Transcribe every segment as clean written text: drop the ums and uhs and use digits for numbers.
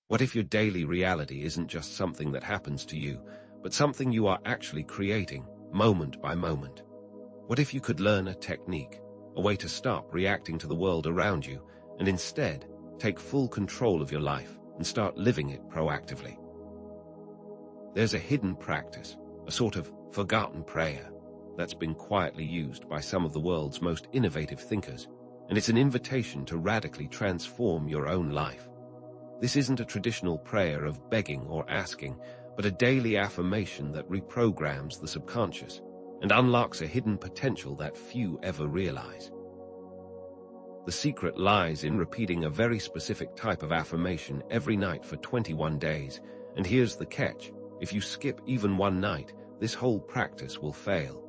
What if your daily reality isn't just something that happens to you, but something you are actually creating, moment by moment? What if you could learn a technique, a way to stop reacting to the world around you, and instead take full control of your life and start living it proactively? There's a hidden practice, a sort of forgotten prayer, that's been quietly used by some of the world's most innovative thinkers, and it's an invitation to radically transform your own life. This isn't a traditional prayer of begging or asking, but a daily affirmation that reprograms the subconscious and unlocks a hidden potential that few ever realize. The secret lies in repeating a very specific type of affirmation every night for 21 days, and here's the catch: if you skip even one night, this whole practice will fail.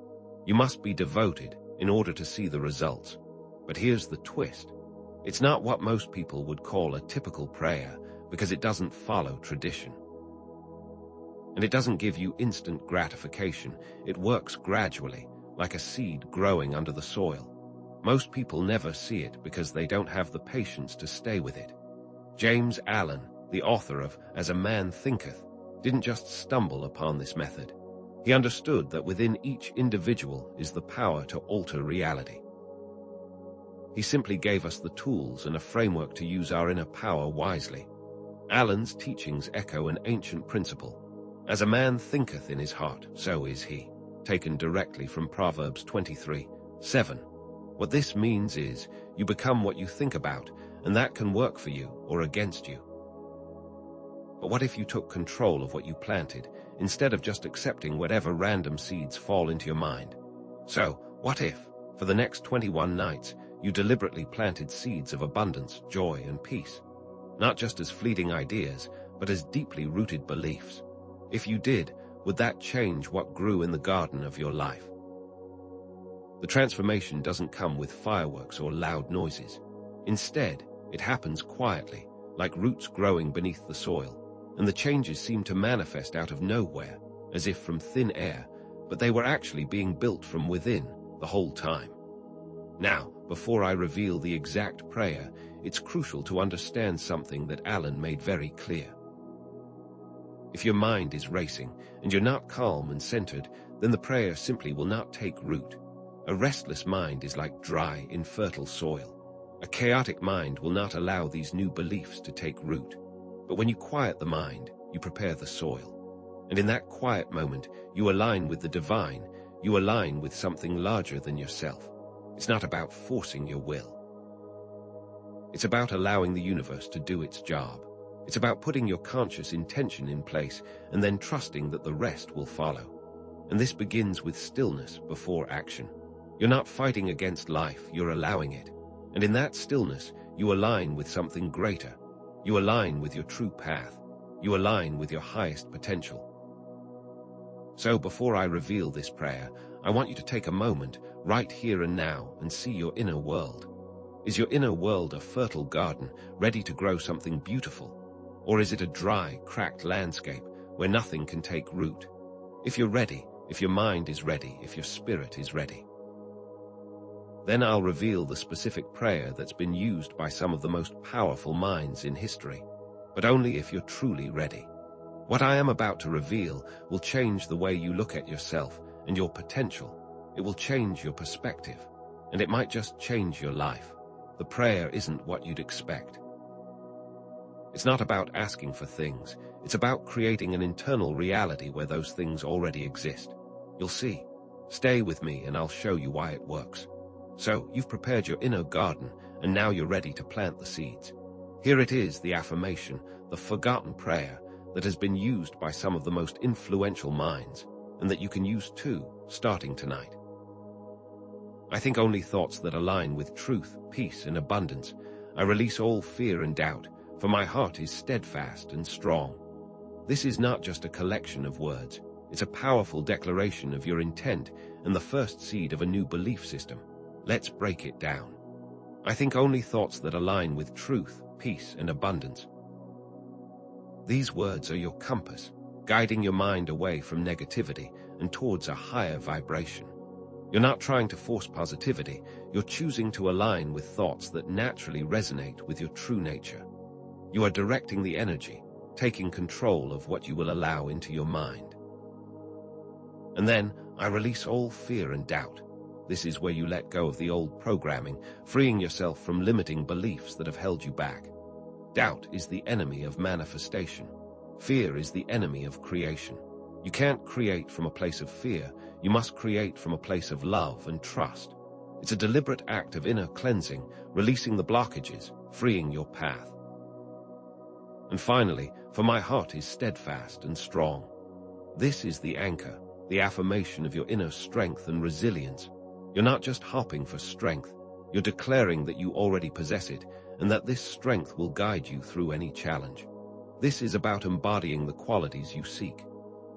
You must be devoted in order to see the results. But here's the twist. It's not what most people would call a typical prayer, because it doesn't follow tradition. And it doesn't give you instant gratification. It works gradually, like a seed growing under the soil. Most people never see it because they don't have the patience to stay with it. James Allen, the author of As a Man Thinketh, didn't just stumble upon this method. He understood that within each individual is the power to alter reality. He simply gave us the tools and a framework to use our inner power wisely. Allen's teachings echo an ancient principle: as a man thinketh in his heart, so is he, taken directly from Proverbs 23:7. What this means is, you become what you think about, and that can work for you or against you. But what if you took control of what you planted, instead of just accepting whatever random seeds fall into your mind? So, what if, for the next 21 nights, you deliberately planted seeds of abundance, joy, and peace? Not just as fleeting ideas, but as deeply rooted beliefs. If you did, would that change what grew in the garden of your life? The transformation doesn't come with fireworks or loud noises. Instead, it happens quietly, like roots growing beneath the soil. And the changes seem to manifest out of nowhere, as if from thin air, but they were actually being built from within the whole time. Now, before I reveal the exact prayer, it's crucial to understand something that Allen made very clear. If your mind is racing, and you're not calm and centered, then the prayer simply will not take root. A restless mind is like dry, infertile soil. A chaotic mind will not allow these new beliefs to take root. But when you quiet the mind, you prepare the soil. And in that quiet moment, you align with the divine, you align with something larger than yourself. It's not about forcing your will. It's about allowing the universe to do its job. It's about putting your conscious intention in place and then trusting that the rest will follow. And this begins with stillness before action. You're not fighting against life, you're allowing it. And in that stillness, you align with something greater. You align with your true path. You align with your highest potential. So before I reveal this prayer, I want you to take a moment, right here and now, and see your inner world. Is your inner world a fertile garden, ready to grow something beautiful? Or is it a dry, cracked landscape where nothing can take root? If you're ready, if your mind is ready, if your spirit is ready, then I'll reveal the specific prayer that's been used by some of the most powerful minds in history, but only if you're truly ready. What I am about to reveal will change the way you look at yourself and your potential. It will change your perspective, and it might just change your life. The prayer isn't what you'd expect. It's not about asking for things. It's about creating an internal reality where those things already exist. You'll see. Stay with me and I'll show you why it works. So, you've prepared your inner garden, and now you're ready to plant the seeds. Here it is, the affirmation, the forgotten prayer that has been used by some of the most influential minds, and that you can use too, starting tonight. I think only thoughts that align with truth, peace, and abundance. I release all fear and doubt, for my heart is steadfast and strong. This is not just a collection of words. It's a powerful declaration of your intent and the first seed of a new belief system. Let's break it down. I think only thoughts that align with truth, peace, and abundance. These words are your compass, guiding your mind away from negativity and towards a higher vibration. You're not trying to force positivity, you're choosing to align with thoughts that naturally resonate with your true nature. You are directing the energy, taking control of what you will allow into your mind. And then I release all fear and doubt. This is where you let go of the old programming, freeing yourself from limiting beliefs that have held you back. Doubt is the enemy of manifestation. Fear is the enemy of creation. You can't create from a place of fear. You must create from a place of love and trust. It's a deliberate act of inner cleansing, releasing the blockages, freeing your path. And finally, for my heart is steadfast and strong. This is the anchor, the affirmation of your inner strength and resilience. You're not just hopping for strength. You're declaring that you already possess it, and that this strength will guide you through any challenge. This is about embodying the qualities you seek.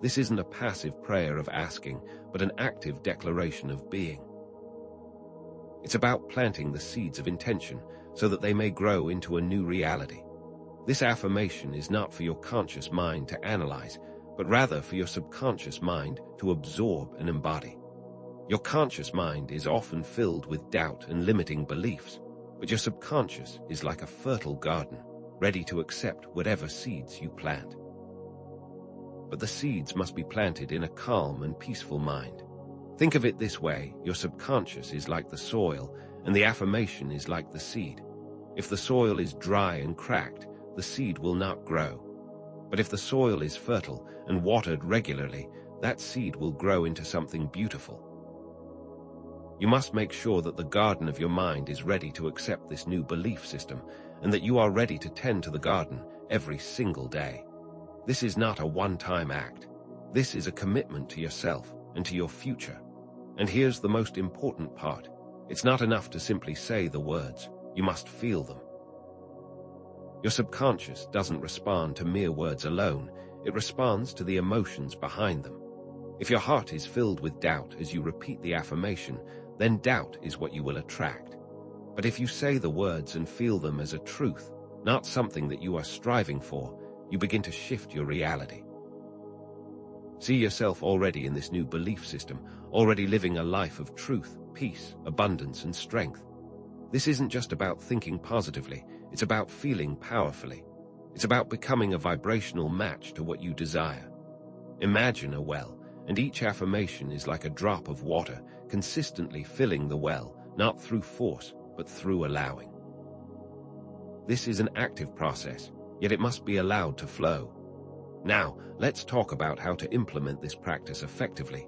This isn't a passive prayer of asking, but an active declaration of being. It's about planting the seeds of intention so that they may grow into a new reality. This affirmation is not for your conscious mind to analyze, but rather for your subconscious mind to absorb and embody. Your conscious mind is often filled with doubt and limiting beliefs, but your subconscious is like a fertile garden, ready to accept whatever seeds you plant. But the seeds must be planted in a calm and peaceful mind. Think of it this way: your subconscious is like the soil, and the affirmation is like the seed. If the soil is dry and cracked, the seed will not grow. But if the soil is fertile and watered regularly, that seed will grow into something beautiful. You must make sure that the garden of your mind is ready to accept this new belief system, and that you are ready to tend to the garden every single day. This is not a one-time act. This is a commitment to yourself and to your future. And here's the most important part. It's not enough to simply say the words. You must feel them. Your subconscious doesn't respond to mere words alone. It responds to the emotions behind them. If your heart is filled with doubt as you repeat the affirmation, then doubt is what you will attract. But if you say the words and feel them as a truth, not something that you are striving for, you begin to shift your reality. See yourself already in this new belief system, already living a life of truth, peace, abundance, and strength. This isn't just about thinking positively, it's about feeling powerfully. It's about becoming a vibrational match to what you desire. Imagine a well, and each affirmation is like a drop of water, consistently filling the well, not through force, but through allowing. This is an active process, yet it must be allowed to flow. Now, let's talk about how to implement this practice effectively.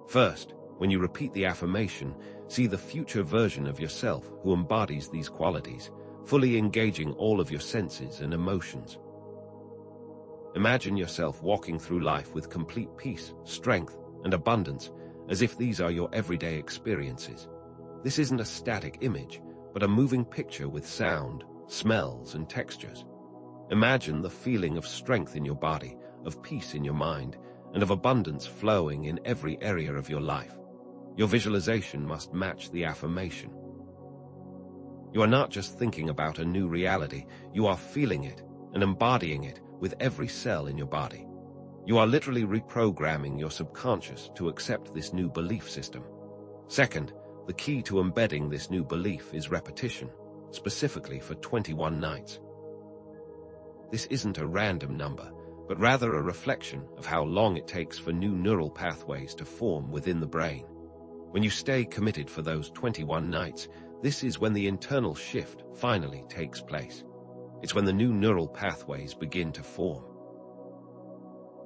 First, when you repeat the affirmation, see the future version of yourself who embodies these qualities, fully engaging all of your senses and emotions. Imagine yourself walking through life with complete peace, strength, and abundance, as if these are your everyday experiences. This isn't a static image, but a moving picture with sound, smells, and textures. Imagine the feeling of strength in your body, of peace in your mind, and of abundance flowing in every area of your life. Your visualization must match the affirmation. You are not just thinking about a new reality, you are feeling it and embodying it with every cell in your body. You are literally reprogramming your subconscious to accept this new belief system. Second, the key to embedding this new belief is repetition, specifically for 21 nights. This isn't a random number, but rather a reflection of how long it takes for new neural pathways to form within the brain. When you stay committed for those 21 nights, this is when the internal shift finally takes place. It's when the new neural pathways begin to form.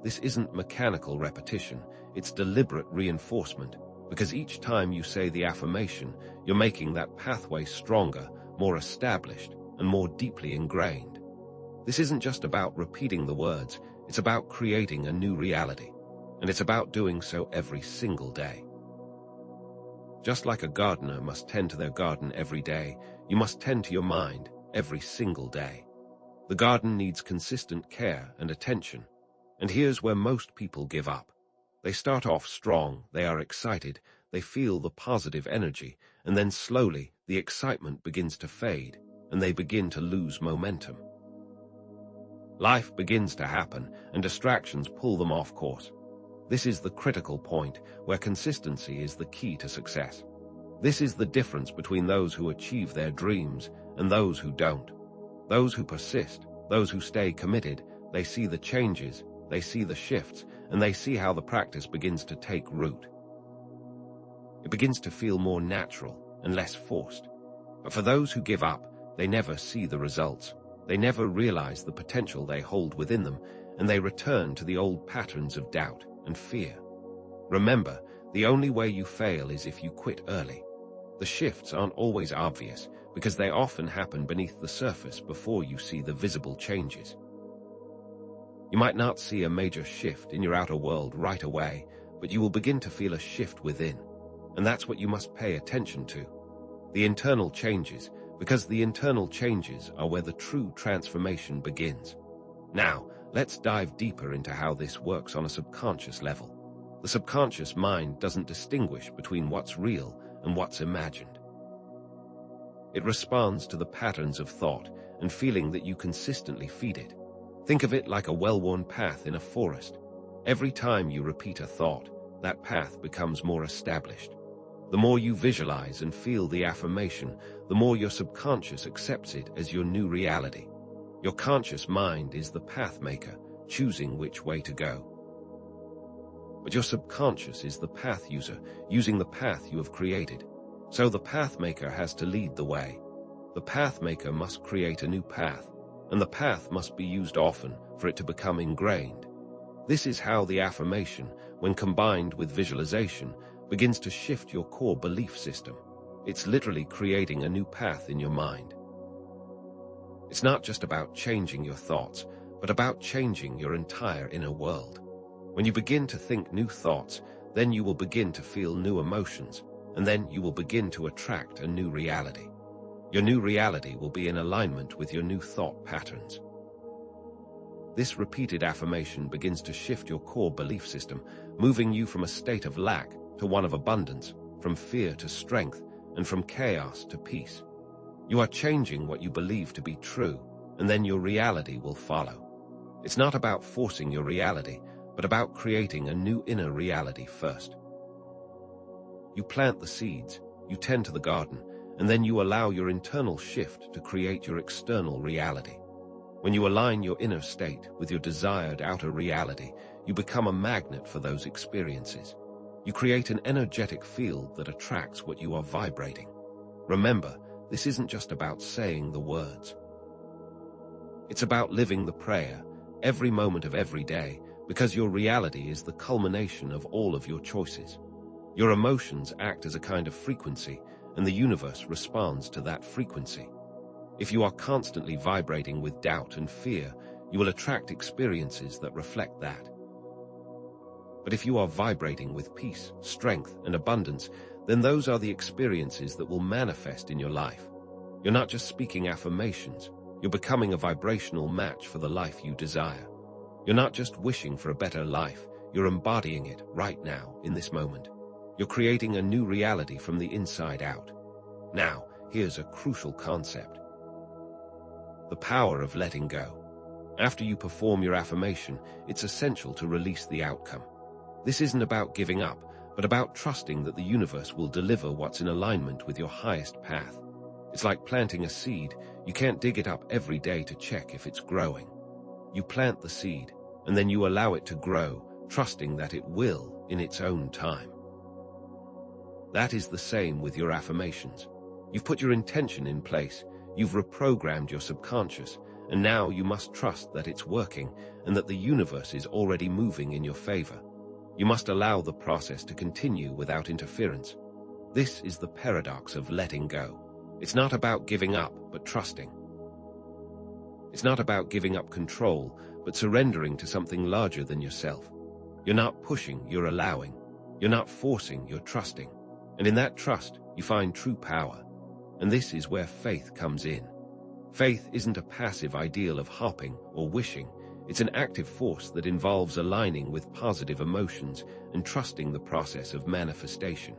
This isn't mechanical repetition, it's deliberate reinforcement, because each time you say the affirmation, you're making that pathway stronger, more established, and more deeply ingrained. This isn't just about repeating the words, it's about creating a new reality, and it's about doing so every single day. Just like a gardener must tend to their garden every day, you must tend to your mind every single day. The garden needs consistent care and attention, and here's where most people give up. They start off strong, they are excited, they feel the positive energy, and then slowly the excitement begins to fade, and they begin to lose momentum. Life begins to happen, and distractions pull them off course. This is the critical point, where consistency is the key to success. This is the difference between those who achieve their dreams and those who don't. Those who persist, those who stay committed, they see the changes, they see the shifts, and they see how the practice begins to take root. It begins to feel more natural and less forced. But for those who give up, they never see the results. They never realize the potential they hold within them, and they return to the old patterns of doubt and fear. Remember, the only way you fail is if you quit early. The shifts aren't always obvious, because they often happen beneath the surface before you see the visible changes. You might not see a major shift in your outer world right away, but you will begin to feel a shift within. And that's what you must pay attention to. The internal changes, because the internal changes are where the true transformation begins. Now, let's dive deeper into how this works on a subconscious level. The subconscious mind doesn't distinguish between what's real and what's imagined. It responds to the patterns of thought and feeling that you consistently feed it. Think of it like a well-worn path in a forest. Every time you repeat a thought, that path becomes more established. The more you visualize and feel the affirmation, the more your subconscious accepts it as your new reality. Your conscious mind is the path maker, choosing which way to go. But your subconscious is the path user, using the path you have created. So the path maker has to lead the way. The path maker must create a new path, and the path must be used often for it to become ingrained. This is how the affirmation, when combined with visualization, begins to shift your core belief system. It's literally creating a new path in your mind. It's not just about changing your thoughts, but about changing your entire inner world. When you begin to think new thoughts, then you will begin to feel new emotions, and then you will begin to attract a new reality. Your new reality will be in alignment with your new thought patterns. This repeated affirmation begins to shift your core belief system, moving you from a state of lack to one of abundance, from fear to strength, and from chaos to peace. You are changing what you believe to be true, and then your reality will follow. It's not about forcing your reality, but about creating a new inner reality first. You plant the seeds, you tend to the garden, and then you allow your internal shift to create your external reality. When you align your inner state with your desired outer reality, you become a magnet for those experiences. You create an energetic field that attracts what you are vibrating. Remember, this isn't just about saying the words. It's about living the prayer, every moment of every day, because your reality is the culmination of all of your choices. Your emotions act as a kind of frequency, and the universe responds to that frequency. If you are constantly vibrating with doubt and fear, you will attract experiences that reflect that. But if you are vibrating with peace, strength, and abundance, then those are the experiences that will manifest in your life. You're not just speaking affirmations, you're becoming a vibrational match for the life you desire. You're not just wishing for a better life, you're embodying it right now, in this moment. You're creating a new reality from the inside out. Now, here's a crucial concept. The power of letting go. After you perform your affirmation, it's essential to release the outcome. This isn't about giving up, but about trusting that the universe will deliver what's in alignment with your highest path. It's like planting a seed. You can't dig it up every day to check if it's growing. You plant the seed, and then you allow it to grow, trusting that it will in its own time. That is the same with your affirmations. You've put your intention in place, you've reprogrammed your subconscious, and now you must trust that it's working and that the universe is already moving in your favor. You must allow the process to continue without interference. This is the paradox of letting go. It's not about giving up, but trusting. It's not about giving up control, but surrendering to something larger than yourself. You're not pushing, you're allowing. You're not forcing, you're trusting. And in that trust, you find true power. And this is where faith comes in. Faith isn't a passive ideal of hopping or wishing. It's an active force that involves aligning with positive emotions and trusting the process of manifestation.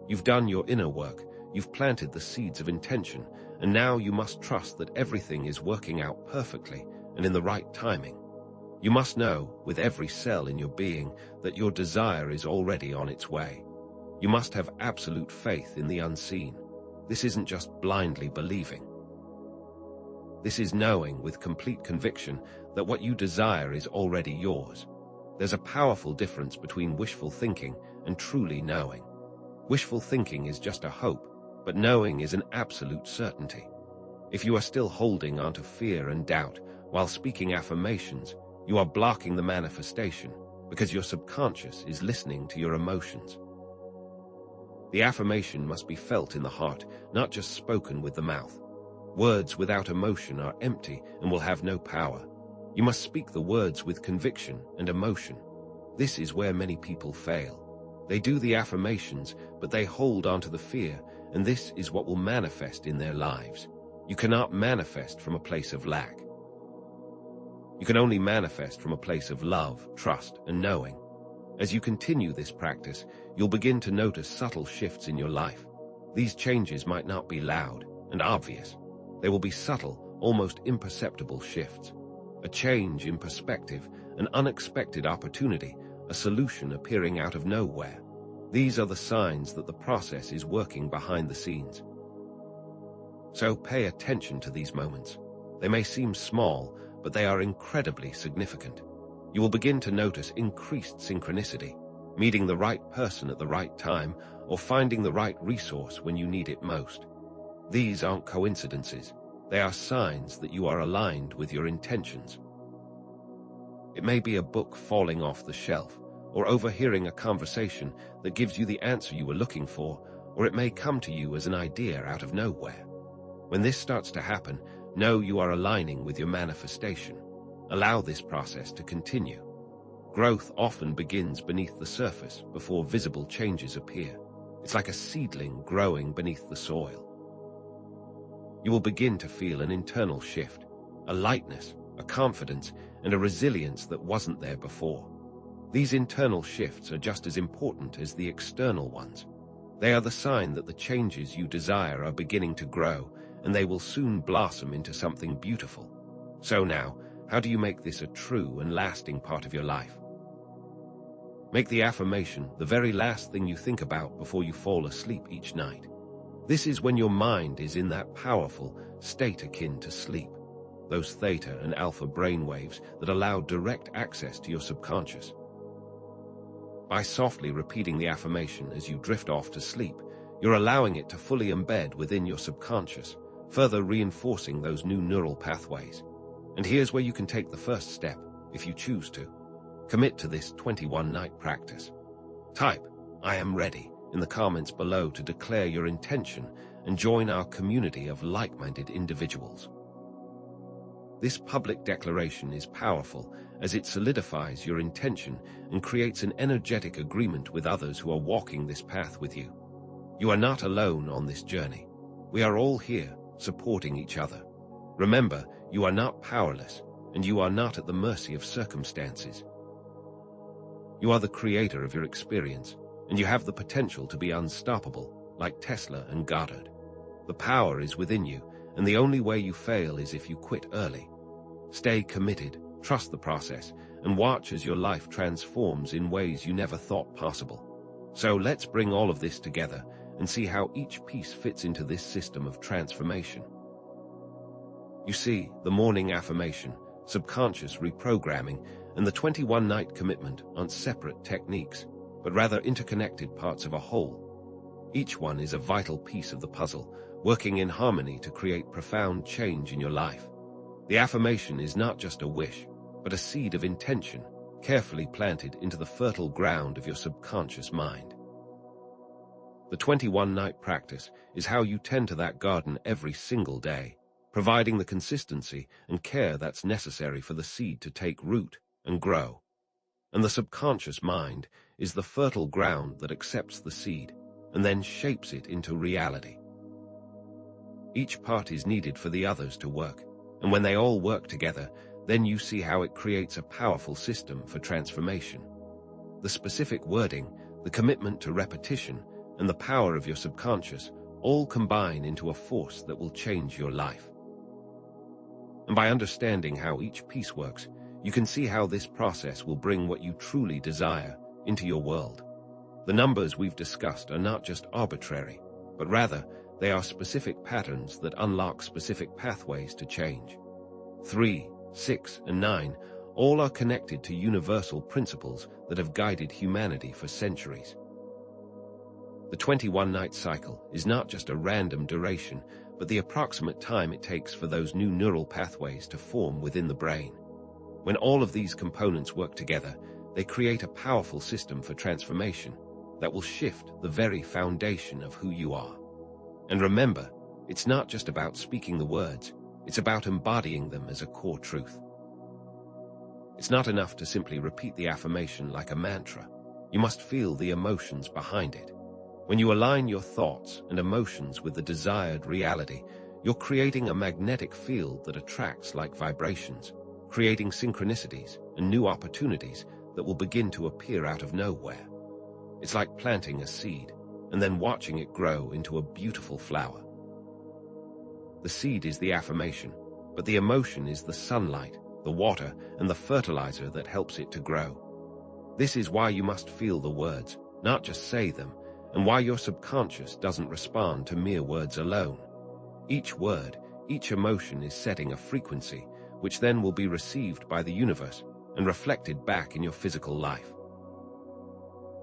You've done your inner work, you've planted the seeds of intention, and now you must trust that everything is working out perfectly and in the right timing. You must know, with every cell in your being, that your desire is already on its way. You must have absolute faith in the unseen. This isn't just blindly believing. This is knowing with complete conviction that what you desire is already yours. There's a powerful difference between wishful thinking and truly knowing. Wishful thinking is just a hope, but knowing is an absolute certainty. If you are still holding onto fear and doubt while speaking affirmations, you are blocking the manifestation because your subconscious is listening to your emotions. The affirmation must be felt in the heart, not just spoken with the mouth. Words without emotion are empty and will have no power. You must speak the words with conviction and emotion. This is where many people fail. They do the affirmations, but they hold onto the fear, and this is what will manifest in their lives. You cannot manifest from a place of lack. You can only manifest from a place of love, trust, and knowing. As you continue this practice, you'll begin to notice subtle shifts in your life. These changes might not be loud and obvious. They will be subtle, almost imperceptible shifts. A change in perspective, an unexpected opportunity, a solution appearing out of nowhere. These are the signs that the process is working behind the scenes. So pay attention to these moments. They may seem small, but they are incredibly significant. You will begin to notice increased synchronicity, meeting the right person at the right time, or finding the right resource when you need it most. These aren't coincidences. They are signs that you are aligned with your intentions. It may be a book falling off the shelf, or overhearing a conversation that gives you the answer you were looking for, or it may come to you as an idea out of nowhere. When this starts to happen, know you are aligning with your manifestation. Allow this process to continue. Growth often begins beneath the surface before visible changes appear. It's like a seedling growing beneath the soil. You will begin to feel an internal shift, a lightness, a confidence, and a resilience that wasn't there before. These internal shifts are just as important as the external ones. They are the sign that the changes you desire are beginning to grow, and they will soon blossom into something beautiful. So now, how do you make this a true and lasting part of your life? Make the affirmation the very last thing you think about before you fall asleep each night. This is when your mind is in that powerful state akin to sleep, those theta and alpha brainwaves that allow direct access to your subconscious. By softly repeating the affirmation as you drift off to sleep, you're allowing it to fully embed within your subconscious, further reinforcing those new neural pathways. And here's where you can take the first step, if you choose to. Commit to this 21-night practice. Type, "I am ready," in the comments below to declare your intention and join our community of like-minded individuals. This public declaration is powerful as it solidifies your intention and creates an energetic agreement with others who are walking this path with you. You are not alone on this journey. We are all here, supporting each other. Remember, you are not powerless, and you are not at the mercy of circumstances. You are the creator of your experience, and you have the potential to be unstoppable, like Tesla and Goddard. The power is within you, and the only way you fail is if you quit early. Stay committed, trust the process, and watch as your life transforms in ways you never thought possible. So let's bring all of this together and see how each piece fits into this system of transformation. You see, the morning affirmation, subconscious reprogramming, and the 21-night commitment aren't separate techniques, but rather interconnected parts of a whole. Each one is a vital piece of the puzzle, working in harmony to create profound change in your life. The affirmation is not just a wish, but a seed of intention, carefully planted into the fertile ground of your subconscious mind. The 21-night practice is how you tend to that garden every single day, providing the consistency and care that's necessary for the seed to take root and grow. And the subconscious mind is the fertile ground that accepts the seed and then shapes it into reality. Each part is needed for the others to work, and when they all work together, then you see how it creates a powerful system for transformation. The specific wording, the commitment to repetition, and the power of your subconscious all combine into a force that will change your life. And by understanding how each piece works, you can see how this process will bring what you truly desire into your world. The numbers we've discussed are not just arbitrary. but rather they are specific patterns that unlock specific pathways to change. 3, 6, and 9 all are connected to universal principles that have guided humanity for centuries. The 21-night cycle is not just a random duration, but the approximate time it takes for those new neural pathways to form within the brain. When all of these components work together, they create a powerful system for transformation that will shift the very foundation of who you are. And remember, it's not just about speaking the words, it's about embodying them as a core truth. It's not enough to simply repeat the affirmation like a mantra. You must feel the emotions behind it. When you align your thoughts and emotions with the desired reality, you're creating a magnetic field that attracts like vibrations, creating synchronicities and new opportunities that will begin to appear out of nowhere. It's like planting a seed and then watching it grow into a beautiful flower. The seed is the affirmation, but the emotion is the sunlight, the water, and the fertilizer that helps it to grow. This is why you must feel the words, not just say them, and why your subconscious doesn't respond to mere words alone. Each word, each emotion is setting a frequency, which then will be received by the universe and reflected back in your physical life.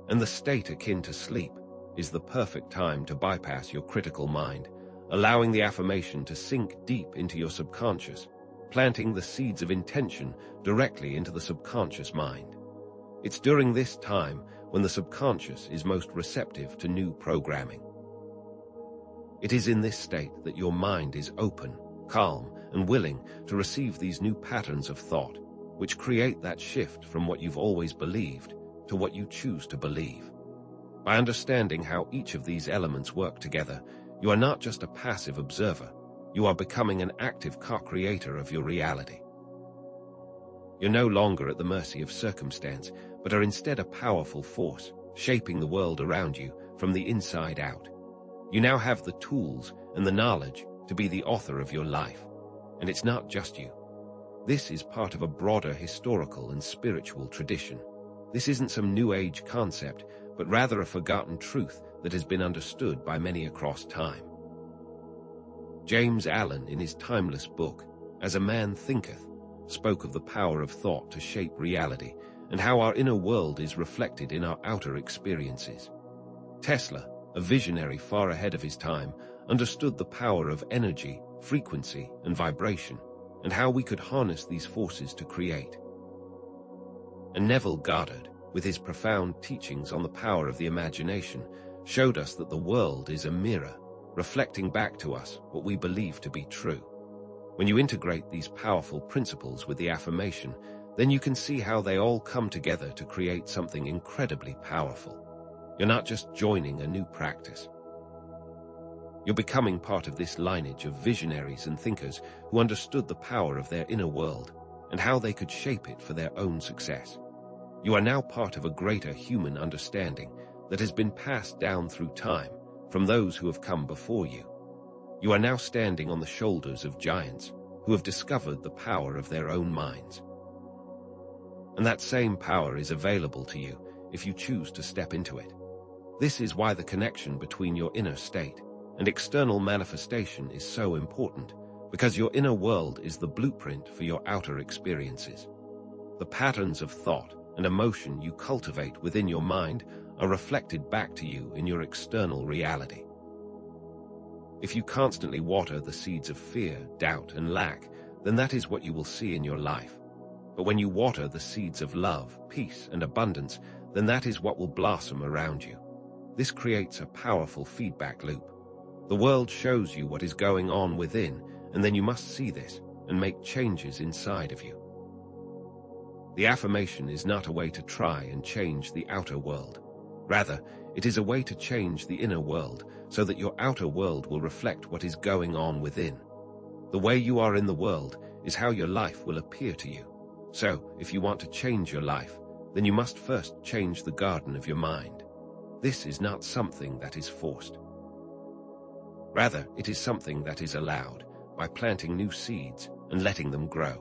And the state akin to sleep is the perfect time to bypass your critical mind, allowing the affirmation to sink deep into your subconscious, planting the seeds of intention directly into the subconscious mind. It's during this time when the subconscious is most receptive to new programming. It is in this state that your mind is open, calm, and willing to receive these new patterns of thought, which create that shift from what you've always believed to what you choose to believe. By understanding how each of these elements work together, you are not just a passive observer, you are becoming an active co-creator of your reality. You're no longer at the mercy of circumstance, but are instead a powerful force, shaping the world around you from the inside out. You now have the tools and the knowledge to be the author of your life. And it's not just you. This is part of a broader historical and spiritual tradition. This isn't some new age concept, but rather a forgotten truth that has been understood by many across time. James Allen, in his timeless book, As a Man Thinketh, spoke of the power of thought to shape reality and how our inner world is reflected in our outer experiences. Tesla, a visionary far ahead of his time, understood the power of energy, frequency, and vibration, and how we could harness these forces to create. And Neville Goddard, with his profound teachings on the power of the imagination, showed us that the world is a mirror, reflecting back to us what we believe to be true. When you integrate these powerful principles with the affirmation, then you can see how they all come together to create something incredibly powerful. You're not just joining a new practice. You're becoming part of this lineage of visionaries and thinkers who understood the power of their inner world and how they could shape it for their own success. You are now part of a greater human understanding that has been passed down through time from those who have come before you. You are now standing on the shoulders of giants who have discovered the power of their own minds. And that same power is available to you if you choose to step into it. This is why the connection between your inner state and external manifestation is so important, because your inner world is the blueprint for your outer experiences. The patterns of thought and emotion you cultivate within your mind are reflected back to you in your external reality. If you constantly water the seeds of fear, doubt, and lack, then that is what you will see in your life. But when you water the seeds of love, peace, and abundance, then that is what will blossom around you. This creates a powerful feedback loop. The world shows you what is going on within, and then you must see this and make changes inside of you. The affirmation is not a way to try and change the outer world. Rather, it is a way to change the inner world so that your outer world will reflect what is going on within. The way you are in the world is how your life will appear to you. So, if you want to change your life, then you must first change the garden of your mind. This is not something that is forced. Rather, it is something that is allowed by planting new seeds and letting them grow.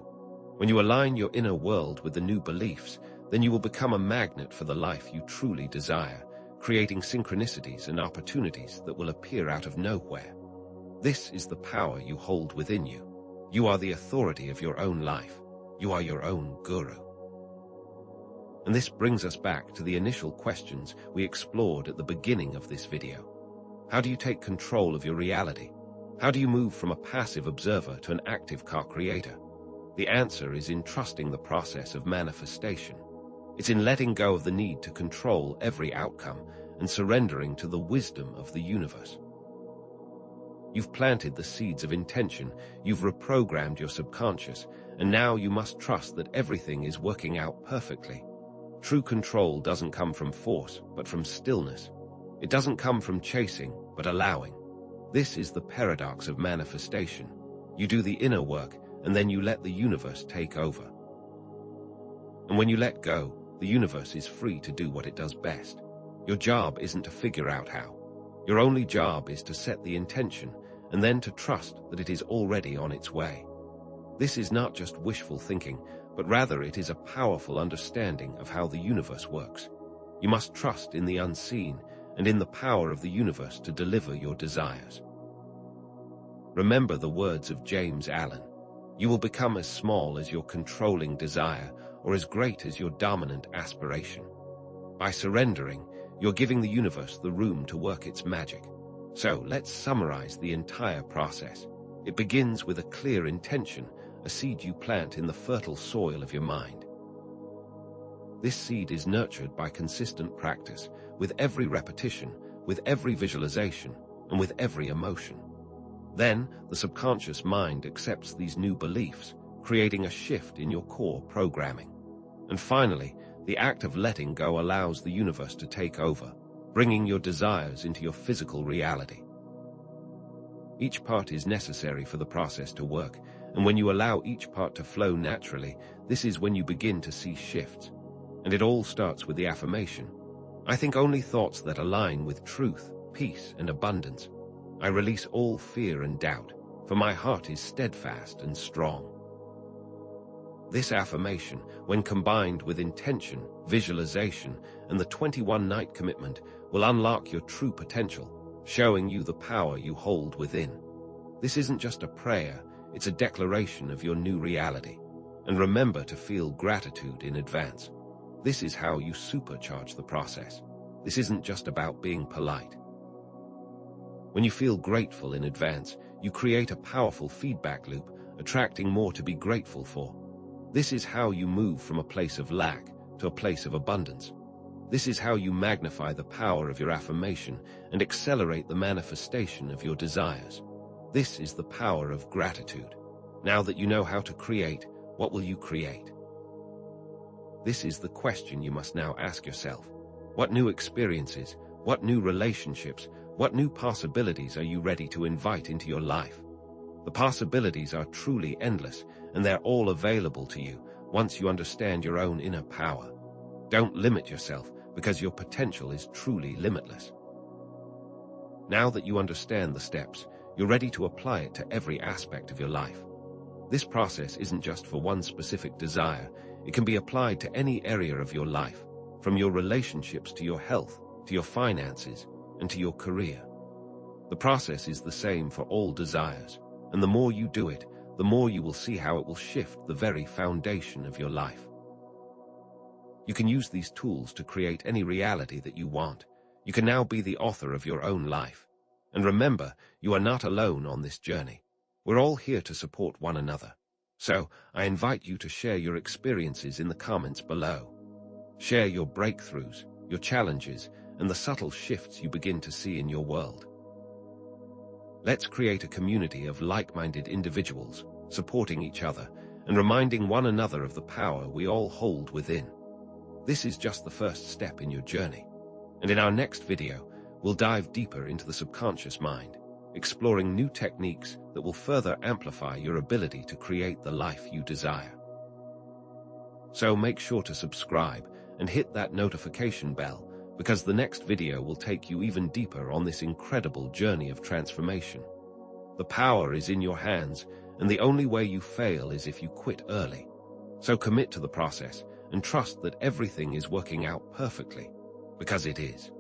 When you align your inner world with the new beliefs, then you will become a magnet for the life you truly desire, creating synchronicities and opportunities that will appear out of nowhere. This is the power you hold within you. You are the authority of your own life. You are your own guru. And this brings us back to the initial questions we explored at the beginning of this video. How do you take control of your reality? How do you move from a passive observer to an active co-creator? The answer is in trusting the process of manifestation. It's in letting go of the need to control every outcome and surrendering to the wisdom of the universe. You've planted the seeds of intention, you've reprogrammed your subconscious, and now you must trust that everything is working out perfectly. True control doesn't come from force, but from stillness. It doesn't come from chasing, but allowing. This is the paradox of manifestation. You do the inner work, and then you let the universe take over. And when you let go, the universe is free to do what it does best. Your job isn't to figure out how. Your only job is to set the intention, and then to trust that it is already on its way. This is not just wishful thinking, but rather it is a powerful understanding of how the universe works. You must trust in the unseen and in the power of the universe to deliver your desires. Remember the words of James Allen. You will become as small as your controlling desire or as great as your dominant aspiration. By surrendering, you're giving the universe the room to work its magic. So let's summarize the entire process. It begins with a clear intention, a seed you plant in the fertile soil of your mind. This seed is nurtured by consistent practice, with every repetition, with every visualization, and with every emotion. Then, the subconscious mind accepts these new beliefs, creating a shift in your core programming. And finally, the act of letting go allows the universe to take over, bringing your desires into your physical reality. Each part is necessary for the process to work, and when you allow each part to flow naturally, this is when you begin to see shifts. And it all starts with the affirmation. I think only thoughts that align with truth, peace, and abundance. I release all fear and doubt, for my heart is steadfast and strong. This affirmation, when combined with intention, visualization, and the 21-night commitment, will unlock your true potential, showing you the power you hold within. This isn't just a prayer, it's a declaration of your new reality. And remember to feel gratitude in advance. This is how you supercharge the process. This isn't just about being polite. When you feel grateful in advance, you create a powerful feedback loop, attracting more to be grateful for. This is how you move from a place of lack to a place of abundance. This is how you magnify the power of your affirmation and accelerate the manifestation of your desires. This is the power of gratitude. Now that you know how to create, what will you create? This is the question you must now ask yourself. What new experiences, what new relationships, what new possibilities are you ready to invite into your life? The possibilities are truly endless, and they're all available to you once you understand your own inner power. Don't limit yourself, because your potential is truly limitless. Now that you understand the steps, you're ready to apply it to every aspect of your life. This process isn't just for one specific desire. It can be applied to any area of your life, from your relationships to your health, to your finances, and to your career. The process is the same for all desires, and the more you do it, the more you will see how it will shift the very foundation of your life. You can use these tools to create any reality that you want. You can now be the author of your own life. And remember, you are not alone on this journey. We're all here to support one another. So, I invite you to share your experiences in the comments below. Share your breakthroughs, your challenges, and the subtle shifts you begin to see in your world. Let's create a community of like-minded individuals, supporting each other and reminding one another of the power we all hold within. This is just the first step in your journey. And in our next video, we'll dive deeper into the subconscious mind, exploring new techniques that will further amplify your ability to create the life you desire. So make sure to subscribe and hit that notification bell, because the next video will take you even deeper on this incredible journey of transformation. The power is in your hands, and the only way you fail is if you quit early. So commit to the process and trust that everything is working out perfectly, because it is.